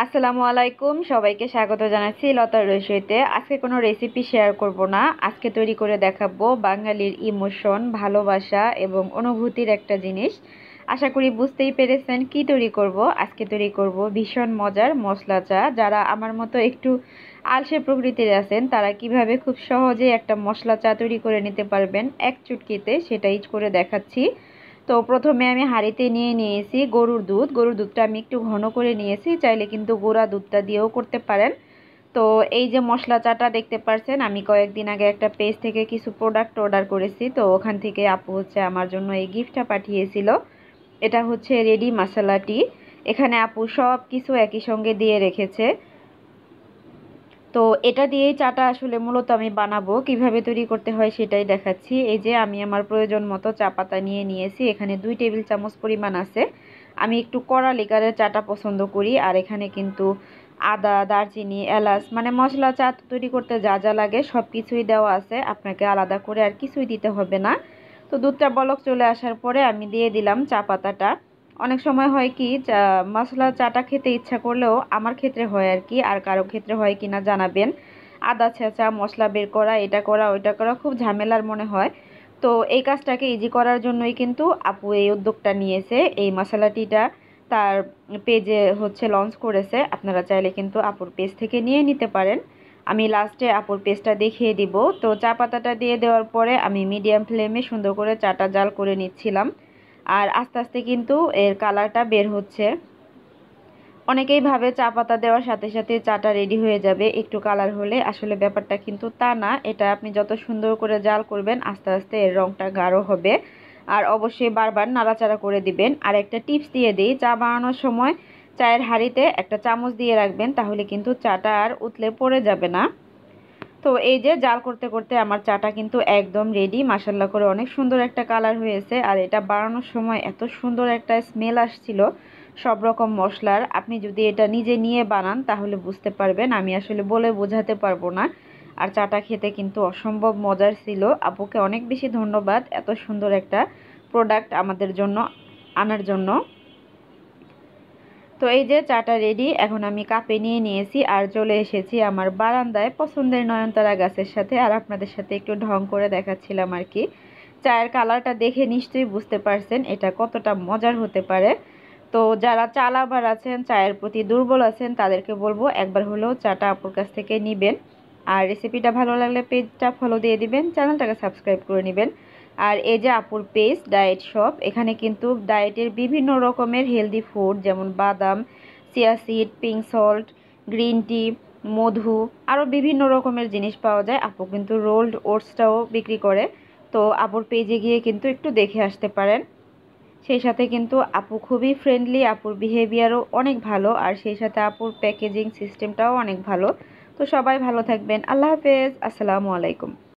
আসসালামু আলাইকুম, সবাইকে স্বাগত জানাচ্ছি লতার রসইতে। আজকে কোনো রেসিপি শেয়ার করব না, আজকে তৈরি করে দেখাবো বাঙালির ইমোশন, ভালোবাসা এবং অনুভূতির একটা জিনিস। আশা করি বুঝতেই পেরেছেন কি তৈরি করব। আজকে তৈরি করব ভীষণ মজার মশলা চা। যারা আমার মতো একটু আলসে প্রকৃতির আছেন তারা কিভাবে খুব সহজে একটা মশলা চা তৈরি করে নিতে পারবেন এক চুটকিতে, সেটাই করে দেখাচ্ছি। তো প্রথমে আমি হাঁড়িতে নিয়ে নিয়েছি গরুর দুধটা আমি একটু ঘন করে নিয়েছি, চাইলে কিন্তু গুঁড়া দুধটা দিয়েও করতে পারেন। তো এই যে মশলা চাটা দেখতে পাচ্ছেন, আমি কয়েকদিন আগে একটা পেজ থেকে কিছু প্রোডাক্ট অর্ডার করেছি, তো ওখান থেকে আপু হচ্ছে আমার জন্য এই গিফটটা পাঠিয়েছিল। এটা হচ্ছে রেডি মশলা টি। এখানে আপু সব কিছু একই সঙ্গে দিয়ে রেখেছে। তো এটা দিয়েই চাটা আসলে মূলত আমি বানাবো, কিভাবে তৈরি করতে হয় সেটাই দেখাচ্ছি। এই যে আমি আমার প্রয়োজন মতো চা পাতা নিয়ে নিয়েছি, এখানে 2 টেবিল চামচ পরিমাণ আছে। আমি একটু কড়া লিকারের চাটা পছন্দ করি। আর এখানে কিন্তু আদা, দারচিনি, এলাচ, মানে মশলা চা তৈরি করতে যা যা লাগে সব কিছুই দেওয়া আছে, আপনাকে আলাদা করে আর কিছুই দিতে হবে না। তো দুধটা বলক চলে আসার পরে আমি দিয়ে দিলাম চা পাতাটা। অনেক সময় হয় কি মশলা চাটা খেতে ইচ্ছা করলেও, আমার ক্ষেত্রে হয় আর কি, আর কারো ক্ষেত্রে হয় কি না জানাবেন, আদা ছেঁচা, মশলা বের করা, এটা করা ওইটা করা খুব ঝামেলার মনে হয়। তো এই কাজটাকে ইজি করার জন্যই কিন্তু আপু এই উদ্যোগটা নিয়েছে, এই মশলাটিটা তার পেজে হচ্ছে লঞ্চ করেছে। আপনারা চাইলে কিন্তু আপুর পেজ থেকে নিয়ে নিতে পারেন। আমি লাস্টে আপুর পেজটা দেখিয়ে দিব। তো চা পাতাটা দিয়ে দেওয়ার পরে আমি মিডিয়াম ফ্লেমে সুন্দর করে চাটা জাল করে নিচ্ছিলাম। আর আস্তে আস্তে কিন্তু এর কালারটা বের হচ্ছে। অনেকেই ভাবে চা পাতা দেওয়ার সাথে সাথে চাটা রেডি হয়ে যাবে একটু কালার হলে, আসলে ব্যাপারটা কিন্তু তা না। এটা আপনি যত সুন্দর করে জাল করবেন আস্তে আস্তে এর রঙটা গাঢ় হবে। আর অবশ্যই বারবার নাড়াচাড়া করে দিবেন। আর একটা টিপস দিয়ে দিই, চা বানানোর সময় চায়ের হাঁড়িতে একটা চামচ দিয়ে রাখবেন, তাহলে কিন্তু চাটা আর উতলে পড়ে যাবে না। তো এই যে জাল করতে করতে আমার চাটা কিন্তু একদম রেডি, মাশাল্লাহ করে অনেক সুন্দর একটা কালার হয়েছে। আর এটা বানানোর সময় এত সুন্দর একটা স্মেল আসছিল সব রকম মশলার। আপনি যদি এটা নিজে নিয়ে বানান তাহলে বুঝতে পারবেন, আমি আসলে বলে বোঝাতে পারবো না। আর চাটা খেতে কিন্তু অসম্ভব মজার ছিল। আপুকে অনেক বেশি ধন্যবাদ এত সুন্দর একটা প্রোডাক্ট আমাদের জন্য আনার জন্য। তো এই যে চাটা রেডি, এখন আমি কাপে নিয়ে নিয়েছি আর চলে এসেছি আমার বারান্দায় পছন্দের নয়নতারা গাছের সাথে। আর আপনাদের সাথে একটু ঢং করে দেখাচ্ছিলাম আর কি। চায়ের কালারটা দেখে নিশ্চয়ই বুঝতে পারছেন এটা কতটা মজার হতে পারে। তো যারা চা লাভার আছেন, চায়ের প্রতি দুর্বল আছেন, তাদেরকে বলবো একবার হলেও চাটা আপুর কাছ থেকে নেবেন। আর রেসিপিটা ভালো লাগলে পেজটা ফলো দিয়ে দিবেন, চ্যানেলটাকে সাবস্ক্রাইব করে নেবেন। আর এই যে আপুর পেজ ডায়েট শপ, এখানে কিন্তু ডায়েটের বিভিন্ন রকমের হেলদি ফুড, যেমন বাদাম, chia seed, pink salt, green tea, মধু, আরও বিভিন্ন রকমের জিনিস পাওয়া যায়। আপু কিন্তু রোল্ড ওটসটাও বিক্রি করে। তো আপুর পেজে গিয়ে কিন্তু একটু দেখে আসতে পারেন। সেই সাথে কিন্তু আপু খুবই ফ্রেন্ডলি, আপুর বিহেভিয়ারও অনেক ভালো, আর সেই সাথে আপুর প্যাকেজিং সিস্টেমটাও অনেক ভালো। তো সবাই ভালো থাকবেন, আল্লাহ হাফেজ, আসসালামু আলাইকুম।